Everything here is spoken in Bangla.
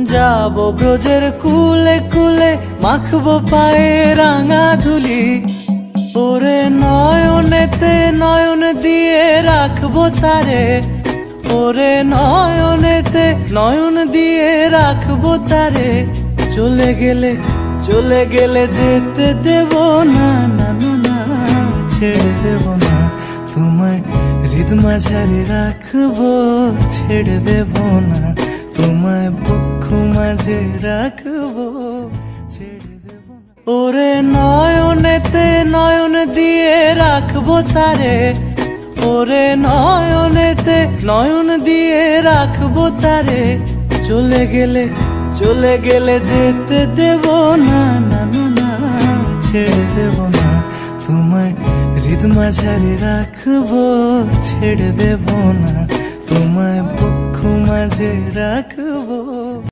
যাব ব্রজের কুলে কুলে, মাখবো পায়ে রাঙা ধুলি। ওরে নয়নেতে নয়ন দিয়ে রাখবো তারে, ওরে নয়নেতে নয়ন দিয়ে রাখবো তারে। চলে গেলে চলে গেলে যেতে দেব না, না না না, ছেড়ে দেব না তোমায়, হৃদ মাঝারে রাখবো, ছেড়ে দেব না তোমায়, বক্ষ মাঝে রাখবো, ছেড়ে দেব না। ওরে নয়নেতে নয়ন দিয়ে রাখবো তারে, ওরে নয়নেতে নয়ন দিয়ে রাখবো তারে। চলে গেলে চলে গেলে যেতে দেব না, না না না, ছেড়ে দেব না তোমায়, হৃদ মাঝারে রাখবো, ছেড়ে দেব না তোমায়, বক্ষ মাঝে রাখবো।